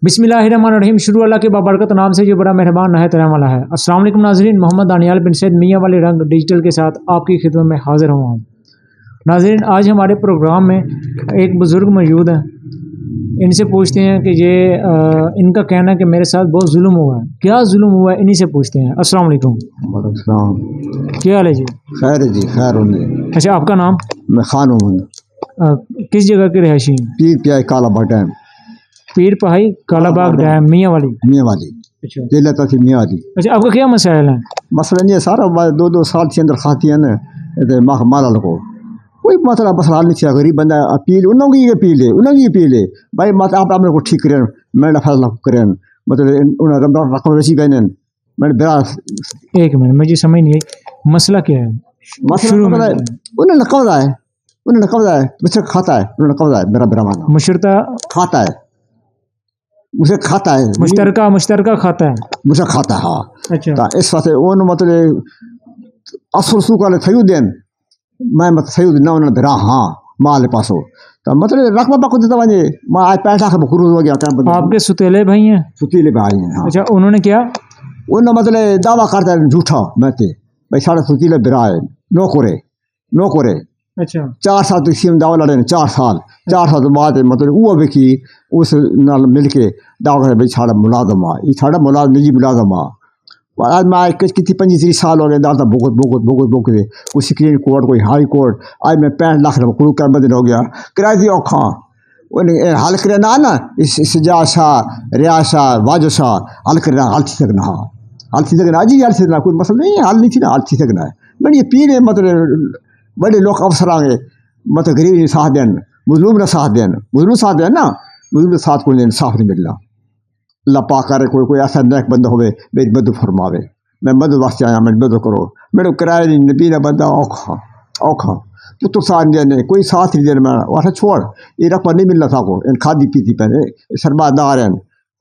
बिस्मिल्लाहिर्रहमानिर्रहीम। शुरू अल्लाह के बाबरकत नाम से जो बड़ा मेहरबान नहायत रहम वाला है। अस्सलाम वालेकुम नाज़रीन, मोहम्मद दानियाल बिन सैद मियाँ वाले रंग डिजिटल के साथ आपकी खिदमत में हाजिर हुआ हूँ। नाज़रीन, आज हमारे प्रोग्राम में एक बुज़ुर्ग मौजूद हैं। इनसे पूछते हैं कि ये इनका कहना है कि मेरे साथ बहुत जुल्म हुआ है। क्या जुल्म हुआ है, इन्हीं से पूछते हैं। अस्सलाम वालेकुम। क्या हाल है जी? खैर जी, खैर होने। अच्छा, आपका नाम? मैं खान हूँ। किस जगह के रहायशी? पीर प्याई काला डैम। पीर पहाई कालाबाग डैम, मियाँ वाली। मियाँ वाली। अच्छा, दिल्ली थी मियाँ वाली। अच्छा, आपका क्या मसाइल है? मसला नहीं है सारा, 2-2 साल के अंदर खाती है ना माला को कोई मसला मसला नहीं चाहिए। गरीब बंदा अपील उन्होंने ये पी ले भाई मत आप अपने को ठीक करें, मैं फैसला करें मतलब रकम वैसी कहने मैंने बड़ा। एक मिनट, मुझे समझ नहीं आई मसला क्या है। मसला उन्होंने कब्जा है, मुझसे खाता है, उन्होंने कब्जा है। मेरा माना मुशरता खाता है, मुझे खाता है, मुश्तरका खाता है, मुझे खाता है। हाँ अच्छा, तो इस वास्ते उन मतलब असर सूखा थयू देन मैं मत थयू ना उन्होंने बिरा हाँ माल पासो तो मतलब रकबा बाको देता वने मैं आज 65 लाख कुरूज हो गया क्या। आपके सुतेले भाई हैं? सुतीले भाई हैं। हाँ अच्छा, उन्होंने क्या उन्होंने मतलब दावा करता है झूठा मैं ते भाई साढ़े सुतीले बिरा है नो करे। अच्छा, 4 साल तक सीम दावा लड़े 4 साल तो बाद मतलब वो भी की उस नाल मिल के दावा करे भाई साढ़ा मुलाजम आ ये साढ़ा मुलाजम निजी मुलाजम आ। आज मैं कितनी 25 साल हो गए दादा भुगत कोई सुप्रीम कोर्ट कोई हाई कोर्ट आज मैं 65 लाख रुपये कुल कर बदन हो गया किराए दी औखा उन्हें हल करे ना सजा शाह रियाज शाह वाजो शाह हल करना हल थी सकना अजी हल थी सकना कोई मसला नहीं हल नहीं थी ना हल थी सकना है। मैंने ये पीने मतलब बड़े लोग अफसर आगे मतलब गरीब ने साथ देन मजलूम ने साथ देन ना मजलूम साथ को साफ नहीं मिलना। अल्लाह पाक करे कोई ऐसा नेक बंदा होवे मेरी मदद फरमावे मैं मदद वास्ते आया मैं मदद करो मेरे किराए नहीं नबी ना बंदा औखा तो साथ देने कोई साथ नहीं देने मैं वाला छोड़ ये रकबा नहीं मिलना था को इन खादी पीती पहले सरमादार हैं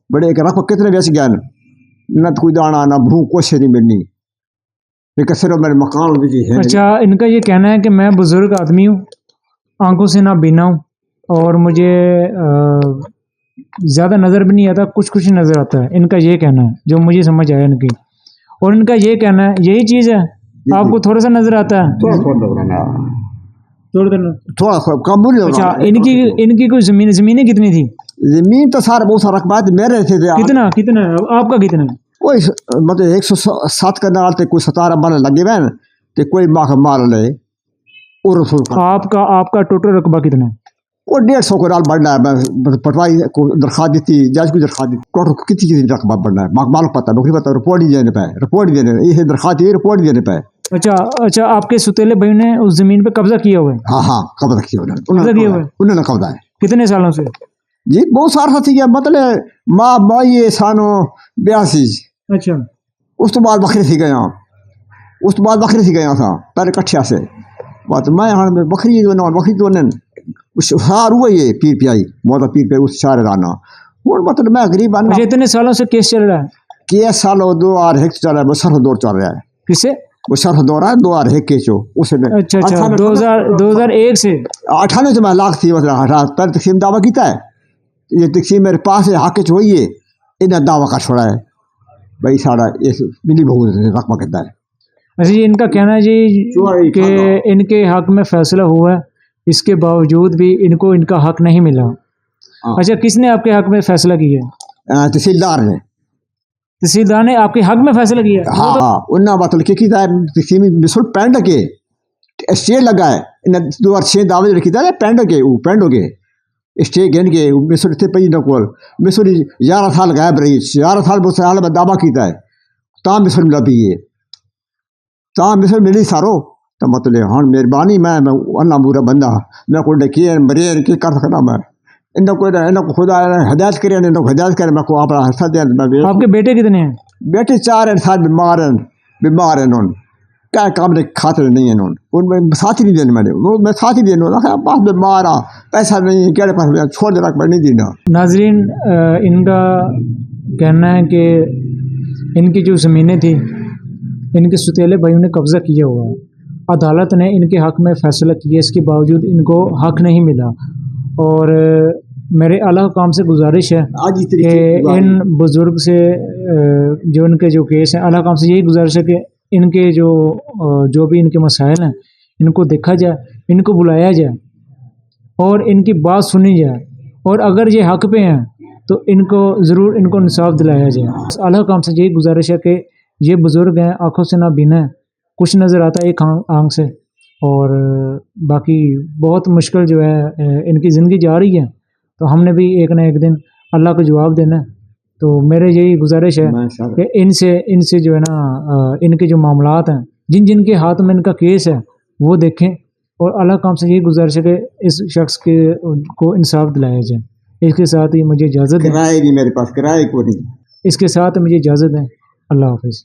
बड़े एक रकबा कितने बेच गया न कोई दाना ना भूख कुछ नहीं मिलनी एक सिर्फ मेरे मकान भी है। अच्छा, इनका ये कहना है कि मैं बुजुर्ग आदमी हूँ, आंखों से ना बीना हूँ और मुझे ज़्यादा नज़र भी नहीं आता, कुछ नज़र आता है। इनका ये कहना है जो मुझे समझ आया इनकी। और इनका ये कहना है यही चीज़ है, आपको थोड़ा सा नज़र आता है थोड़ा कम। अच्छा, इनकी कोई ज़मीनें कितनी थी? जमीन तो सारा बहुत सारा रकबा मेरे थे कितना आपका कितना है? कोई मतलब 107 का नाल थे कोई 17 मन लगे हुए तो कोई माल ले और आपका टोटल रकबा कितना है? वो 150 को नाल बढ़ना है। पटवाई को दरखास्त दी जज को दरखास्त दी टोटल कितनी रकबा बढ़ना है माल पता नौकरी पता रिपोर्ट ही देने पे ये दरखास्त ये रिपोर्ट देने पे। अच्छा, आपके सुतेले भाई ने उस जमीन पे कब्जा किया हुआ है? हाँ कब्जा किया उन्होंने कब्जा है। कितने सालों से जी? बहुत सारा थी गया मतलब माँ ये सानो 82। अच्छा, उस तो बाद बखरे थी गया था पहले कट्ठिया से बात मैं हाँ बकरी दोनों सार हुआ ये पीर प्याई मोदा पीर पे उस सारे राना और मतलब मैं गरीब आना। इतने सालों से केस चल रहा है? केस सालों 2001 चल रहा है, सरह दौर चल रहा है। किसे? वो सरह दौर है 2001 के चो उसमें। अच्छा 2001 से 98 से मैं लाख थी मतलब पहले तकसीम दावा किया है ये तकसीम मेरे पास है हाके चो ये इन्हें दावा का छोड़ा है भाई सारा ये मिली बहुत रकबा कहता है। अच्छा जी, इनका कहना है जी कि इनके हक में फैसला हुआ है, इसके बावजूद भी इनको इनका हक नहीं मिला। अच्छा, किसने आपके हक में फैसला किया? तहसीलदार ने आपके हक में फैसला किया? हाँ उन्ना बात लिखी था तकसीम मिसल पेंड के स्टे लगा है इन 2006 दावे लिखी था पेंड के वो पेंड हो गए स्टे गेन के मिसल थे पई नकोल मिसल 11 साल गायब रही 11 साल बहुत साल में दावा किया है ता मिसल मिला भी ये ता मिसल मिली सारो तो मतलब हाँ मेहरबानी मैं अन्ना बुरा बंदा मैं को डकिए मरे के कर सकना मैं इनको खुदा हदायत करे मैं को अपना हंसा दे। आपके बेटे कितने हैं? बेटे 4 हैं साथ बीमार हैं उन क्या काम ने खाते नहीं है उन साथ ही नहीं देने मैं साथ ही देने पास बीमार आ पैसा नहीं क्या पास छोड़ देना मैं नहीं देना। नाजरीन, इनका कहना है कि इनकी जो ज़मीनें थी इनके सुतेले भाइयों ने कब्ज़ा किया हुआ है। अदालत ने इनके हक में फ़ैसला किया, इसके बावजूद इनको हक नहीं मिला और میرے اعلیٰ حکام سے گزارش ہے آج اس کہ طریقے ان بزرگ سے جو ان کے جو کیس ہیں، اعلیٰ حکام سے یہی گزارش ہے کہ ان کے جو بھی ان کے مسائل ہیں ان کو دیکھا جائے، ان کو بلایا جائے اور ان کی بات سنی جائے، اور اگر یہ حق پہ ہیں تو ان کو ضرور ان کو انصاف دلایا جائے۔ اعلیٰ حکام سے یہی گزارش ہے کہ یہ بزرگ ہیں، آنکھوں سے نابینا ہیں، کچھ نظر آتا ہے ایک آنکھ سے، اور باقی بہت مشکل جو ہے ان کی زندگی جا رہی ہے، تو ہم نے بھی ایک نہ ایک دن اللہ کو جواب دینا ہے۔ تو میرے یہی گزارش ہے کہ ان سے جو ہے نا ان کے جو معاملات ہیں، جن کے ہاتھ میں ان کا کیس ہے وہ دیکھیں، اور اعلیٰ حکام سے یہی گزارش ہے کہ اس شخص کو انصاف دلایا جائے۔ اس کے ساتھ ہی مجھے اجازت ہے، کرائے نہیں میرے پاس، کرائے کو نہیں۔ اس کے ساتھ مجھے اجازت ہے۔ اللہ حافظ۔